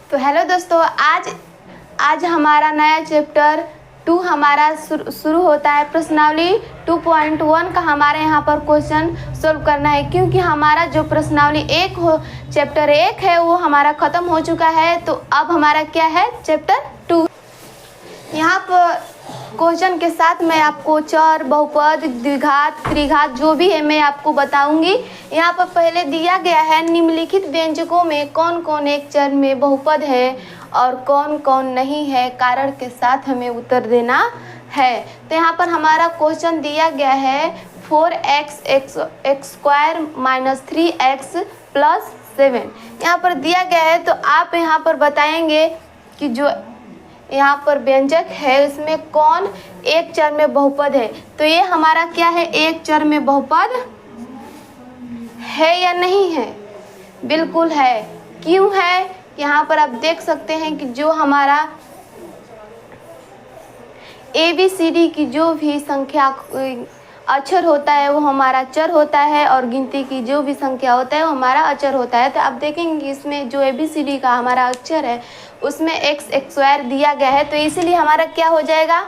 तो हेलो दोस्तों, आज हमारा नया चैप्टर 2 हमारा शुरू होता है। प्रश्नावली 2.1 का हमारे यहाँ पर क्वेश्चन सोल्व करना है, क्योंकि हमारा जो प्रश्नावली चैप्टर 1 है वो हमारा ख़त्म हो चुका है। तो अब हमारा क्या है, चैप्टर 2। यहाँ पर क्वेश्चन के साथ मैं आपको चर, बहुपद, द्विघात, त्रिघात जो भी है मैं आपको बताऊंगी। यहाँ पर पहले दिया गया है निम्नलिखित व्यंजकों में कौन कौन एक चर में बहुपद है और कौन कौन नहीं है, कारण के साथ हमें उत्तर देना है। तो यहाँ पर हमारा क्वेश्चन दिया गया है 4x square minus 3x plus 7 यहाँ पर दिया गया है। तो आप यहाँ पर बताएंगे कि जो यहाँ पर व्यंजक है उसमें कौन एक चर में बहुपद है। तो ये हमारा क्या है, एक चर में बहुपद है या नहीं है? बिल्कुल है। क्यों है? यहाँ पर आप देख सकते हैं कि जो हमारा ABCD की जो भी संख्या अक्षर होता है वो हमारा चर होता है, और गिनती की जो भी संख्या होता है वो हमारा अक्षर होता है। तो आप देखेंगे कि इसमें जो ABCD का हमारा अक्षर है उसमें x स्क्वायर दिया गया है, तो इसीलिए हमारा क्या हो जाएगा,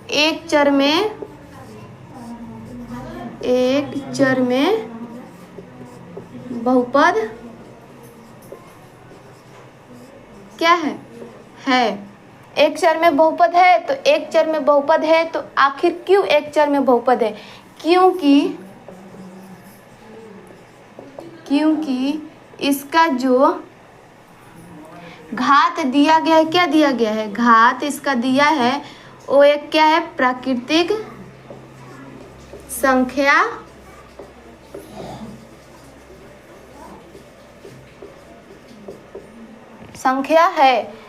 एक चर में बहुपद क्या है एक चर में बहुपद है। तो एक चर में बहुपद है तो आखिर क्यों एक चर में बहुपद है? क्योंकि इसका जो घात दिया गया है, क्या दिया गया है, घात इसका दिया है वो एक क्या है, प्राकृतिक संख्या है।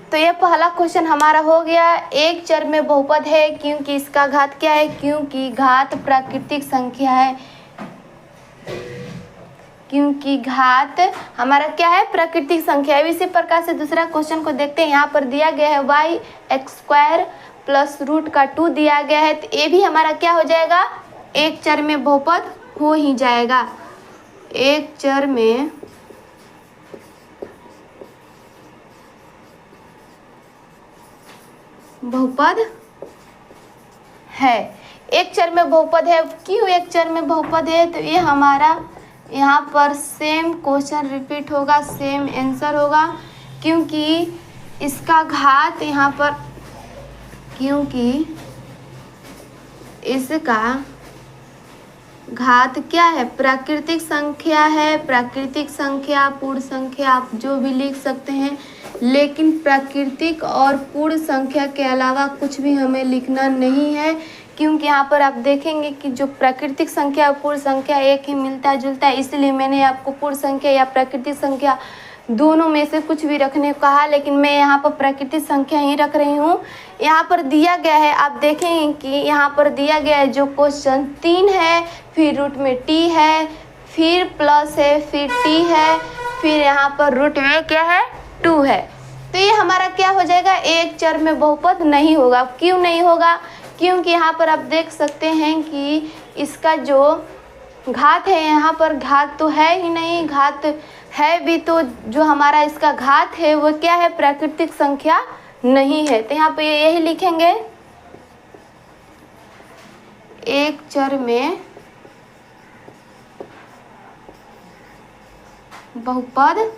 तो ये पहला क्वेश्चन हमारा हो गया। एक चर में बहुपद है क्योंकि इसका घात क्या है, क्योंकि घात प्राकृतिक संख्या है, क्योंकि घात हमारा क्या है, प्राकृतिक संख्या है। इसी प्रकार से दूसरा क्वेश्चन को देखते हैं। यहाँ पर दिया गया है y स्क्वायर प्लस रूट का 2 दिया गया है, तो ये भी हमारा क्या हो जाएगा, एक चर में बहुपद हो ही जाएगा। एक चर में बहुपद है, एक चर में बहुपद है। क्यों एक चर में बहुपद है? तो ये हमारा यहाँ पर सेम क्वेश्चन रिपीट होगा, सेम आंसर होगा, क्योंकि इसका घात यहाँ पर, क्योंकि इसका घात क्या है, प्राकृतिक संख्या है। प्राकृतिक संख्या, पूर्ण संख्या आप जो भी लिख सकते हैं, लेकिन प्राकृतिक और पूर्ण संख्या के अलावा कुछ भी हमें लिखना नहीं है, क्योंकि यहाँ पर आप देखेंगे कि जो प्राकृतिक संख्या और पूर्ण संख्या एक ही मिलता जुलता है। इसलिए मैंने आपको पूर्ण संख्या या प्राकृतिक संख्या दोनों में से कुछ भी रखने को कहा, लेकिन मैं यहाँ पर प्राकृतिक संख्या ही रख रही हूँ। यहाँ पर दिया गया है, आप देखेंगे कि यहाँ पर दिया गया है जो क्वेश्चन 3 है, फिर रूट में t है, फिर प्लस है, फिर t है, फिर यहाँ पर रूट में क्या है, 2 है। तो ये हमारा क्या हो जाएगा, एक चर में बहुपद नहीं होगा। क्यों नहीं होगा? क्योंकि यहाँ पर आप देख सकते हैं कि इसका जो घात है, यहाँ पर घात तो है ही नहीं, घात है भी तो जो हमारा इसका घात है वो क्या है, प्राकृतिक संख्या नहीं है। तो यहाँ पे यही लिखेंगे, एक चर में बहुपद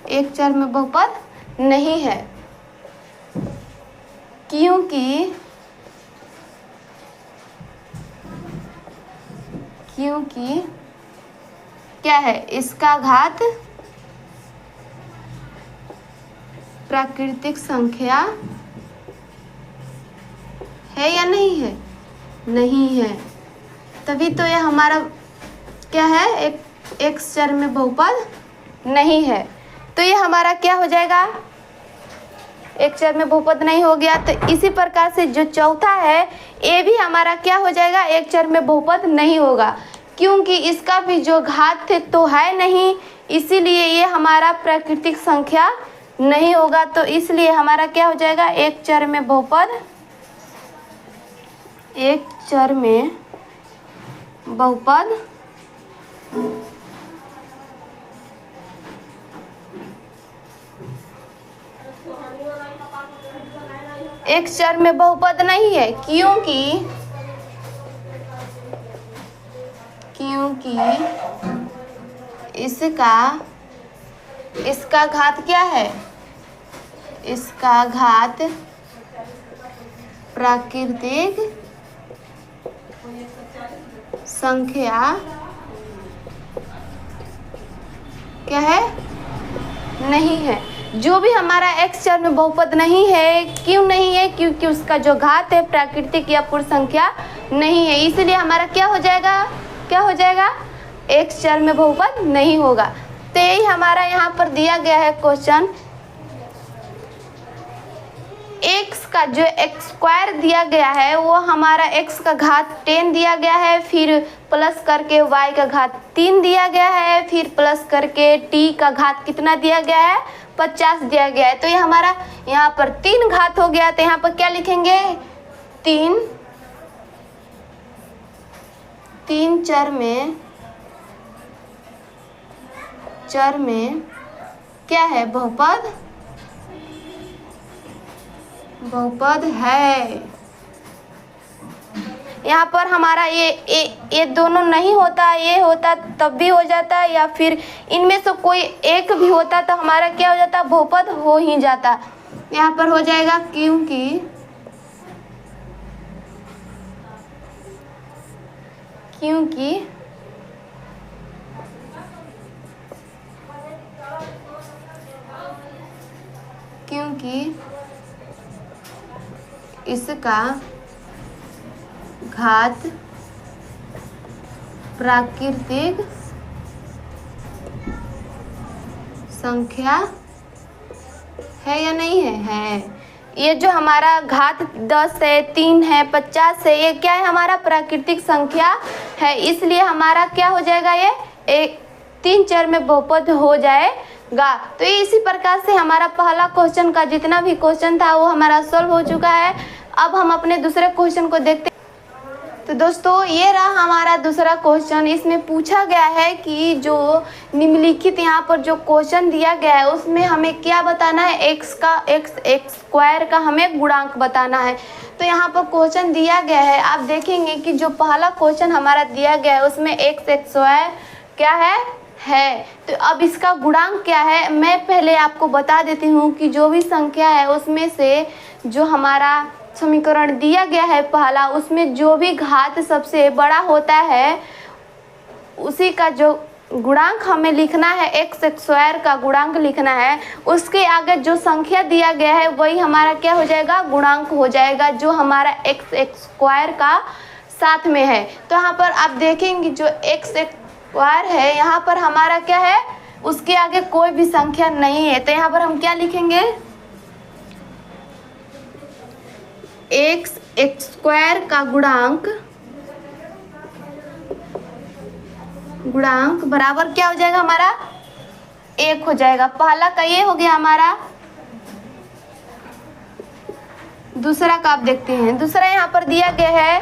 एक चर में बहुपद नहीं है, क्योंकि क्या है, इसका घात प्राकृतिक संख्या है या नहीं है? नहीं है। तभी तो ये हमारा क्या है, एक चर में बहुपद नहीं है। तो ये हमारा क्या हो जाएगा, एक चर में बहुपद नहीं हो गया। तो इसी प्रकार से जो चौथा है ये भी हमारा क्या हो जाएगा, एक चर में बहुपद नहीं होगा, क्योंकि इसका भी जो घात थे तो है नहीं, इसीलिए ये हमारा प्राकृतिक संख्या नहीं होगा। तो इसलिए हमारा क्या हो जाएगा, एक चर में बहुपद, एक चर में बहुपद x चर में बहुपद नहीं है, क्योंकि इसका घात क्या है? इसका घात प्राकृतिक संख्या क्या है? नहीं है। जो भी हमारा x चर में बहुपद नहीं है, क्यों नहीं है? क्योंकि उसका जो घात है प्राकृतिक या पूर्ण संख्या नहीं है, इसलिए हमारा क्या हो जाएगा? x चर में बहुपद नहीं होगा। तो यही हमारा यहाँ पर दिया गया है क्वेश्चन। x का जो x² दिया गया है वो हमारा x का घात 10 दिया गया है, फिर प्लस करके y का घात 3 दिया गया है, फिर प्लस करके t का घात कितना दिया गया है? 50 दिया गया है। तो ये हमारा यहाँ पर 3 घात हो गया। तो यहाँ पर क्या लिखेंगे? 3 चर में क्या है? बहुपद है। यहाँ पर हमारा ये दोनों नहीं होता, ये होता तब भी हो जाता, या फिर इनमें से कोई एक भी होता तो हमारा क्या हो जाता? बहुपद हो ही जाता। यहाँ पर हो जाएगा क्योंकि इसका घात प्राकृतिक संख्या है या नहीं है? है। ये जो हमारा घात 10 है, 3 है, 50 है, ये क्या है? हमारा प्राकृतिक संख्या है, इसलिए हमारा क्या हो जाएगा? ये 3 चर में बहुपद हो जाएगा। तो ये इसी प्रकार से हमारा पहला क्वेश्चन का जितना भी क्वेश्चन था वो हमारा सॉल्व हो चुका है। अब हम अपने दूसरे क्वेश्चन को देखते हैं। तो दोस्तों ये रहा हमारा दूसरा क्वेश्चन। इसमें पूछा गया है कि जो निम्नलिखित यहाँ पर जो क्वेश्चन दिया गया है उसमें हमें क्या बताना है? x² का हमें गुणांक बताना है। तो यहाँ पर क्वेश्चन दिया गया है, आप देखेंगे कि जो पहला क्वेश्चन हमारा दिया गया है उसमें x² क्या है। तो अब इसका गुणांक क्या है मैं पहले आपको बता देती हूँ कि जो भी संख्या है उसमें से जो हमारा समीकरण दिया गया है पहला, उसमें जो भी घात सबसे बड़ा होता है उसी का जो गुणांक हमें लिखना है, x² का गुणांक लिखना है। उसके आगे जो संख्या दिया गया है वही हमारा क्या हो जाएगा? गुणांक हो जाएगा, जो हमारा x² का साथ में है। तो यहाँ पर आप देखेंगे जो x² है यहाँ पर हमारा क्या है? उसके आगे कोई भी संख्या नहीं है। तो यहाँ पर हम क्या लिखेंगे? x² का गुणांक बराबर क्या हो जाएगा? हमारा 1 हो जाएगा। पहला का ये हो गया हमारा। दूसरा का आप देखते हैं। दूसरा यहाँ पर दिया गया है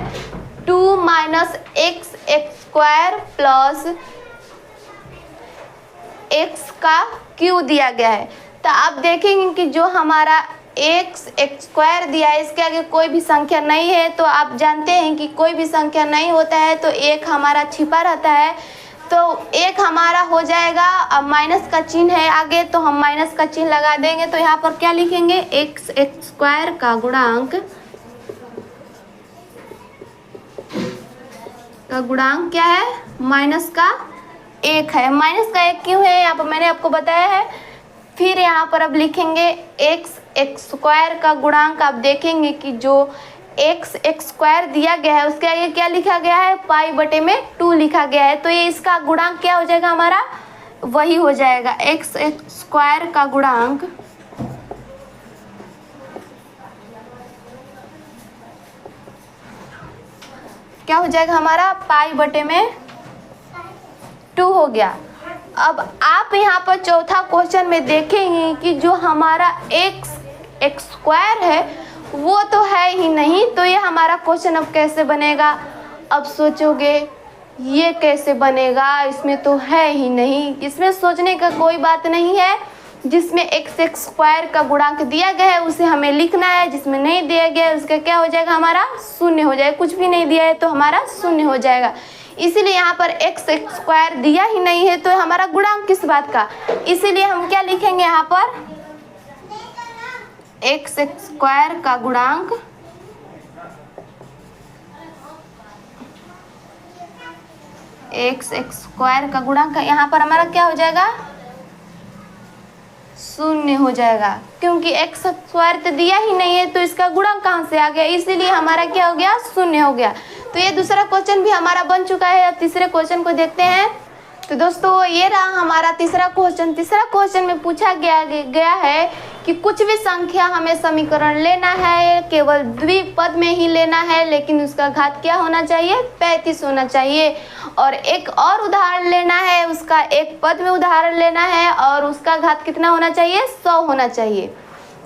2 - x² प्लस x का क्यू दिया गया है। तो आप देखेंगे कि जो हमारा x² दिया है इसके आगे कोई भी संख्या नहीं है। तो आप जानते हैं कि कोई भी संख्या नहीं होता है तो एक हमारा छिपा रहता है। तो एक हमारा हो जाएगा, अब माइनस का चिन्ह है आगे तो हम माइनस का चिन्ह लगा देंगे। तो यहाँ पर क्या लिखेंगे? x² का गुणांक क्या है? माइनस का 1 है। माइनस का 1 क्यों है यहाँ पर मैंने आपको बताया है। फिर यहाँ पर अब लिखेंगे x² का गुणांक। आप देखेंगे कि जो x² दिया गया है उसके आगे क्या लिखा गया है? π/2 लिखा गया है। तो ये इसका गुणांक क्या हो जाएगा? हमारा वही हो जाएगा। x² का गुणांक क्या हो जाएगा? हमारा π/2 हो गया। अब आप यहाँ पर चौथा क्वेश्चन में देखेंगे कि जो हमारा x² है वो तो है ही नहीं। तो ये हमारा क्वेश्चन अब कैसे बनेगा? अब सोचोगे ये कैसे बनेगा, इसमें तो है ही नहीं। इसमें सोचने का कोई बात नहीं है। जिसमें x स्क्वायर का गुणांक दिया गया है उसे हमें लिखना है, जिसमें नहीं दिया गया है उसका क्या हो जाएगा, हमारा शून्य हो जाएगा। कुछ भी नहीं दिया है तो हमारा शून्य हो जाएगा। इसीलिए यहाँ पर x स्क्वायर दिया ही नहीं है तो हमारा गुणांक किस बात का, इसीलिए हम क्या लिखेंगे यहाँ पर, x स्क्वायर का गुणांक x स्क्वायर का गुणांक यहाँ पर हमारा क्या हो जाएगा, शून्य हो जाएगा। क्योंकि x स्क्वायर तो दिया ही नहीं है तो इसका गुणांक कहाँ से आ गया, इसीलिए हमारा क्या हो गया, शून्य हो गया। तो ये दूसरा क्वेश्चन भी हमारा बन चुका है। अब तीसरे क्वेश्चन को देखते हैं। तो दोस्तों ये रहा हमारा तीसरा क्वेश्चन। तीसरा क्वेश्चन में पूछा गया है कि कुछ भी संख्या हमें समीकरण लेना है, केवल द्विपद में ही लेना है, लेकिन उसका घात क्या होना चाहिए, 35 होना चाहिए। और एक और उदाहरण लेना है, उसका एक पद में उदाहरण लेना है और उसका घात कितना होना चाहिए, 100 होना चाहिए।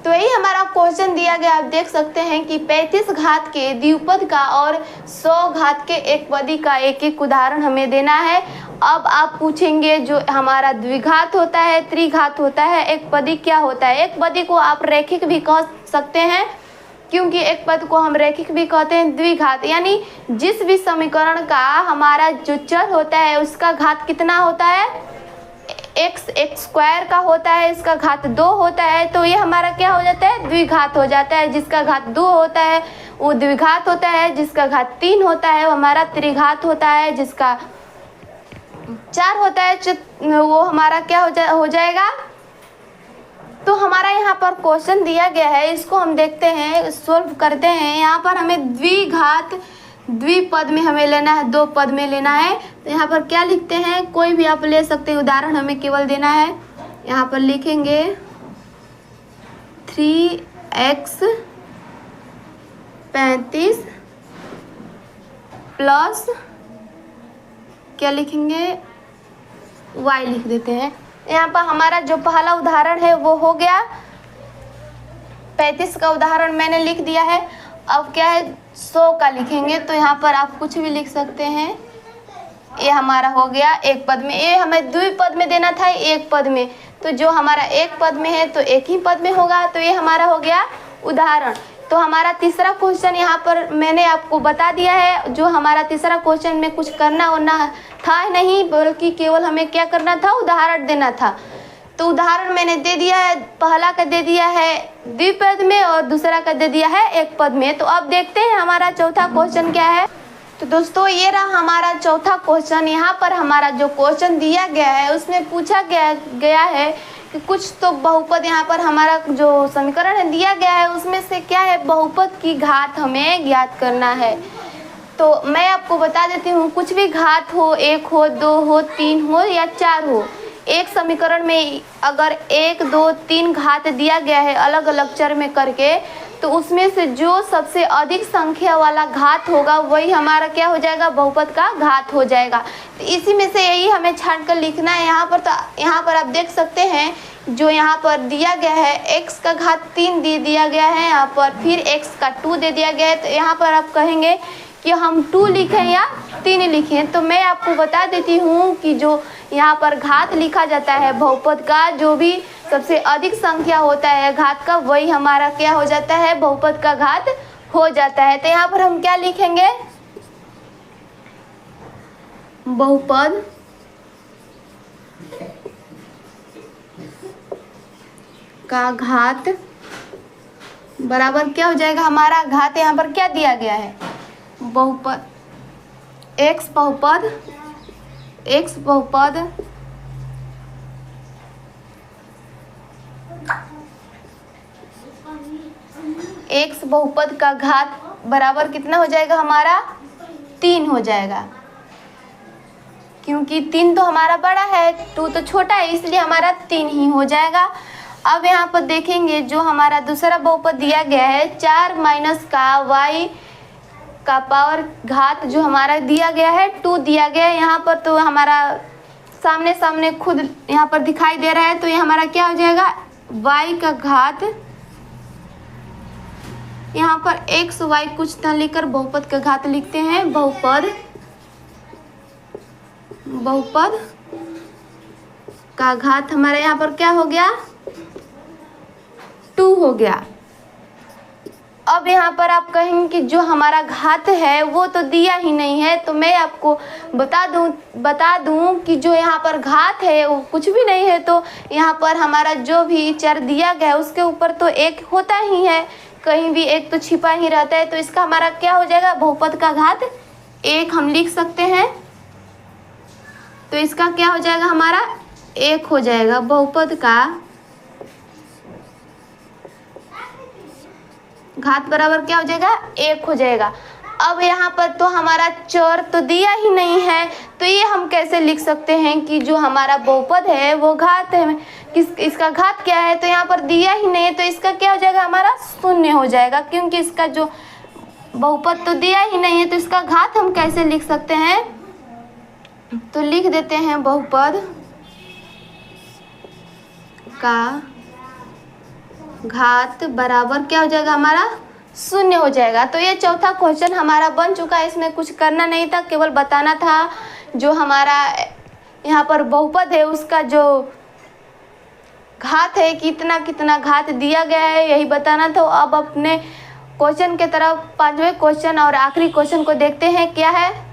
तो यही हमारा क्वेश्चन दिया गया। आप देख सकते हैं कि 35 घात के द्विपद का और 100 घात के एक पदी का एक एक उदाहरण हमें देना है। अब आप पूछेंगे जो हमारा द्विघात होता है, त्रिघात होता है, एक पदी क्या होता है। एक पदी को आप रैखिक भी कह सकते हैं, क्योंकि एक पद को हम रैखिक भी कहते हैं। द्विघात यानी जिस भी समीकरण का हमारा जो चर होता है उसका घात कितना होता है, x स्क्वायर का होता है, इसका घात 2 होता है, तो ये हमारा क्या हो जाता है, द्विघात हो जाता है। जिसका घात 2 होता है वो द्विघात होता है, जिसका घात 3 होता है वो हमारा त्रिघात होता है, जिसका 4 होता है वो हमारा क्या हो जाएगा। तो हमारा यहाँ पर क्वेश्चन दिया गया है, इसको हम देखते हैं, सॉल्व करते हैं। यहाँ पर हमें द्विघात द्विपद में हमें लेना है, 2 पद में लेना है। तो यहाँ पर क्या लिखते हैं, कोई भी आप ले सकते हैं, उदाहरण हमें केवल देना है। यहाँ पर लिखेंगे 3x 35 प्लस क्या लिखेंगे, y लिख देते हैं। यहाँ पर हमारा जो पहला उदाहरण है वो हो गया, 35 का उदाहरण मैंने लिख दिया है। अब क्या है, 100 का लिखेंगे। तो यहाँ पर आप कुछ भी लिख सकते हैं। ये हमारा हो गया एक पद में, ये हमें द्विपद में देना था एक पद में, तो जो हमारा एक पद में है तो एक ही पद में होगा। तो ये हमारा हो गया उदाहरण। तो हमारा तीसरा क्वेश्चन यहाँ पर मैंने आपको बता दिया है। जो हमारा तीसरा क्वेश्चन में कुछ करना होना था नहीं, बल्कि केवल हमें क्या करना था, उदाहरण देना था। तो उदाहरण मैंने दे दिया है, पहला का दे दिया है द्विपद में और दूसरा का दे दिया है एक पद में। तो अब देखते हैं हमारा चौथा क्वेश्चन क्या है। तो दोस्तों ये रहा हमारा चौथा क्वेश्चन। यहाँ पर हमारा जो क्वेश्चन दिया गया है उसमें पूछा गया है कि कुछ तो बहुपद, यहाँ पर हमारा जो समीकरण है दिया गया है उसमें से क्या है, बहुपद की घात हमें ज्ञात करना है। तो मैं आपको बता देती हूँ, कुछ भी घात हो, 1 हो, 2 हो, 3 हो या 4 हो, एक समीकरण में अगर 1, 2, 3 घात दिया गया है अलग अलग चर में करके, तो उसमें से जो सबसे अधिक संख्या वाला घात होगा वही हमारा क्या हो जाएगा, बहुपद का घात हो जाएगा। तो इसी में से यही हमें छांट कर लिखना है यहाँ पर। तो यहाँ पर आप देख सकते हैं जो यहाँ पर दिया गया है, x का घात 3 दे दिया गया है यहाँ पर, फिर x का 2 दे दिया गया है। तो यहाँ पर आप कहेंगे कि हम 2 लिखें या 3 लिखें। तो मैं आपको बता देती हूँ कि जो यहाँ पर घात लिखा जाता है बहुपद का, जो भी सबसे अधिक संख्या होता है घात का, वही हमारा क्या हो जाता है, बहुपद का घात हो जाता है। तो यहाँ पर हम क्या लिखेंगे, बहुपद का घात बराबर क्या हो जाएगा, हमारा घात यहाँ पर क्या दिया गया है, बहुपद x बहुपद x बहुपद का घात बराबर कितना हो जाएगा, हमारा 3 हो जाएगा। क्योंकि 3 तो हमारा बड़ा है, 2 तो छोटा है, इसलिए हमारा 3 ही हो जाएगा। अब यहाँ पर देखेंगे जो हमारा दूसरा बहुपद दिया गया है, 4 माइनस का y का पावर घात जो हमारा दिया गया है 2 दिया गया है यहाँ पर। तो हमारा सामने सामने खुद यहाँ पर दिखाई दे रहा है। तो ये हमारा क्या हो जाएगा, y का घात, यहाँ पर x y कुछ न लिखकर बहुपद का घात लिखते हैं, बहुपद बहुपद का घात हमारे यहाँ पर क्या हो गया, 2 हो गया। अब यहाँ पर आप कहेंगे कि जो हमारा घात है वो तो दिया ही नहीं है, तो मैं आपको बता दूं कि जो यहाँ पर घात है वो कुछ भी नहीं है। तो यहाँ पर हमारा जो भी चर दिया गया है उसके ऊपर तो 1 होता ही है, कहीं भी 1 तो छिपा ही रहता है। तो इसका हमारा क्या हो जाएगा, बहुपद का घात 1 हम लिख सकते हैं। तो इसका क्या हो जाएगा, हमारा 1 हो जाएगा, बहुपद का घात बराबर क्या हो जाएगा, 1 हो जाएगा। अब यहाँ पर तो हमारा चर तो दिया ही नहीं है, तो ये हम कैसे लिख सकते हैं कि जो हमारा बहुपद है वो घात है, इसका घात क्या है, तो यहाँ पर दिया ही नहीं है, तो इसका क्या हो जाएगा, हमारा 0 हो जाएगा, क्योंकि इसका जो बहुपद तो दिया ही नहीं है। तो इसका घात हम कैसे लिख सकते हैं, तो लिख देते हैं बहुपद का घात बराबर क्या हो जाएगा, हमारा 0 हो जाएगा। तो ये चौथा क्वेश्चन हमारा बन चुका है, इसमें कुछ करना नहीं था, केवल बताना था जो हमारा यहाँ पर बहुपद है उसका जो घात है कितना कितना घात दिया गया है, यही बताना था। अब अपने क्वेश्चन के तरफ 5वें क्वेश्चन और आखिरी क्वेश्चन को देखते हैं क्या है।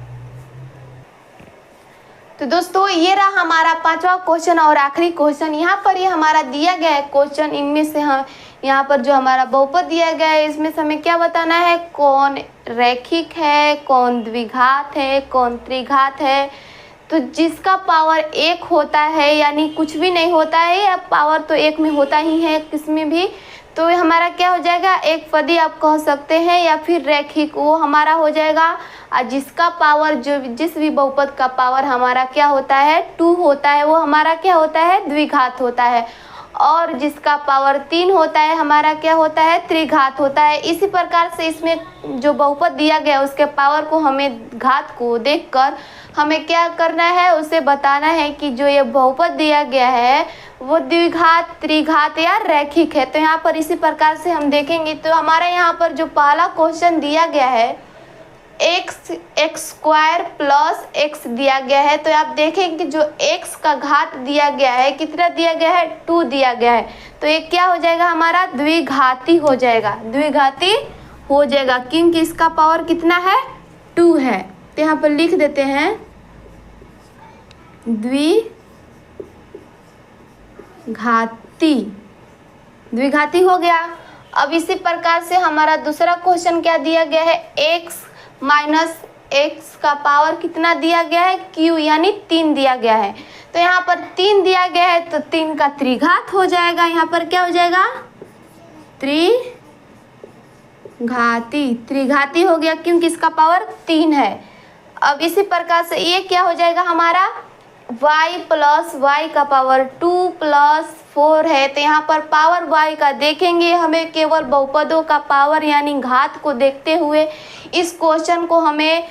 तो दोस्तों ये रहा हमारा 5वां क्वेश्चन और आखिरी क्वेश्चन। यहाँ पर ये हमारा दिया गया है क्वेश्चन, इनमें से हम यहाँ पर जो हमारा बहुपद दिया गया है इसमें से हमें क्या बताना है, कौन रैखिक है, कौन द्विघात है, कौन त्रिघात है। तो जिसका पावर 1 होता है यानी कुछ भी नहीं होता है, या पावर तो 1 में होता ही है किसमें भी, तो हमारा क्या हो जाएगा, एक पदी आप कह सकते हैं या फिर रैखिक, वो हमारा हो जाएगा। और जिसका पावर जो जिस भी बहुपद का पावर हमारा क्या होता है, 2 होता है, वो हमारा क्या होता है, द्विघात होता है। और जिसका पावर 3 होता है हमारा क्या होता है, त्रिघात होता है। इसी प्रकार से इसमें जो बहुपद दिया गया उसके पावर को हमें घात को देखकर हमें क्या करना है, उसे बताना है कि जो ये बहुपद दिया गया है वो द्विघात, त्रिघात या रैखिक है। तो यहाँ पर इसी प्रकार से हम देखेंगे। तो हमारे यहाँ पर जो पहला क्वेश्चन दिया गया है x² प्लस x दिया गया है, तो आप देखें कि जो x का घात दिया गया है कितना दिया गया है, 2 दिया गया है। तो ये क्या हो जाएगा, हमारा द्विघाती हो जाएगा, द्विघाती हो जाएगा, क्योंकि इसका पावर कितना है, 2 है। तो यहाँ पर लिख देते हैं द्विघाती, द्विघाती हो गया। अब इसी प्रकार से हमारा दूसरा क्वेश्चन क्या दिया गया है, x माइनस x का पावर कितना दिया गया है, q यानी 3 दिया गया है। तो यहाँ पर 3 दिया गया है तो 3 का त्रिघात हो जाएगा, यहाँ पर क्या हो जाएगा, त्रिघाती, त्रिघाती हो गया क्योंकि इसका पावर 3 है। अब इसी प्रकार से ये क्या हो जाएगा, हमारा y प्लस y का पावर 2 प्लस 4 है। तो यहाँ पर पावर y का देखेंगे, हमें केवल बहुपदों का पावर यानी घात को देखते हुए इस क्वेश्चन को हमें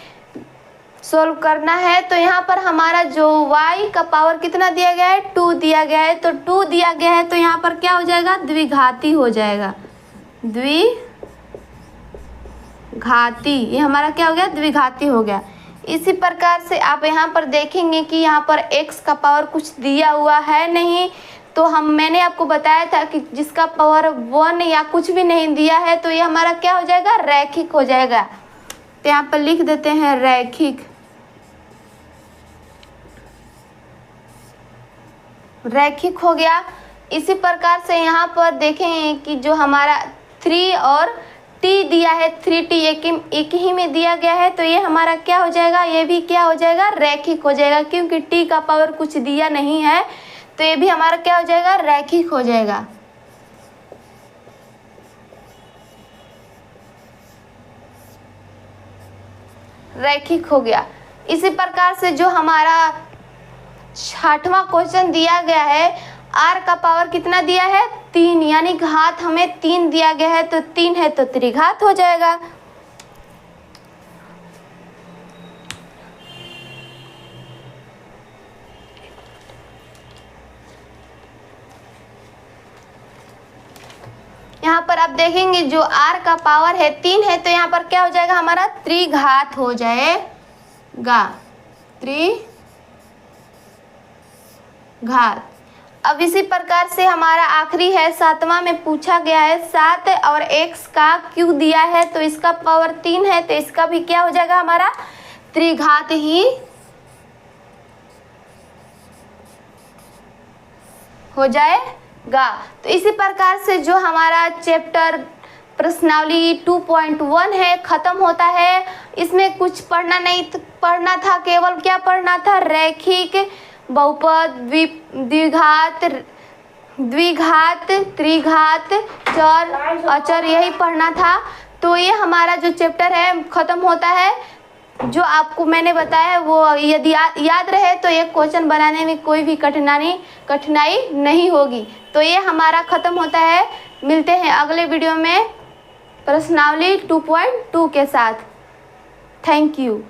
सोल्व करना है। तो यहाँ पर हमारा जो y का पावर कितना दिया गया है, 2 दिया गया है। तो 2 दिया गया है तो यहाँ पर क्या हो जाएगा, द्विघाती हो जाएगा, द्विघाती, ये हमारा क्या हो गया, द्विघाती हो गया। इसी प्रकार से आप यहाँ पर देखेंगे कि यहाँ पर x का पावर कुछ दिया हुआ है नहीं, तो मैंने आपको बताया था कि जिसका पावर 1 या कुछ भी नहीं दिया है तो ये हमारा क्या हो जाएगा, रैखिक हो जाएगा। तो यहाँ पर लिख देते हैं रैखिक, रैखिक हो गया। इसी प्रकार से यहाँ पर देखें कि जो हमारा 3 और t दिया है, 3t एक ही में दिया गया है, तो ये हमारा क्या हो जाएगा, ये भी क्या हो जाएगा, रैखिक हो जाएगा, क्योंकि t का पावर कुछ दिया नहीं है, तो ये भी हमारा क्या हो जाएगा, रैखिक हो जाएगा। रैखिक हो गया। इसी प्रकार से जो हमारा 6वां क्वेश्चन दिया गया है, r का पावर कितना दिया है, 3, यानी घात हमें 3 दिया गया है, तो 3 है तो त्रिघात हो जाएगा। यहाँ पर आप देखेंगे जो r का पावर है 3 है, तो यहाँ पर क्या हो जाएगा, हमारा त्रिघात हो जाएगा, त्रिघात घात। अब इसी प्रकार से हमारा आखिरी है 7वां में पूछा गया है 7 और x का क्यों दिया है, तो इसका पावर 3 है, तो इसका भी क्या हो जाएगा हमारा त्रिघात ही हो जाएगा। तो इसी प्रकार से जो हमारा चैप्टर प्रश्नावली 2.1 है ख़त्म होता है। इसमें कुछ पढ़ना था, केवल क्या पढ़ना था, रैखिक बहुपद, द्विघात, त्रिघात, चर, अचर, यही पढ़ना था। तो ये हमारा जो चैप्टर है ख़त्म होता है। जो आपको मैंने बताया है वो यदि याद रहे तो ये क्वेश्चन बनाने में कोई भी कठिनाई नहीं होगी। तो ये हमारा ख़त्म होता है। मिलते हैं अगले वीडियो में प्रश्नावली 2.2 के साथ। Thank you.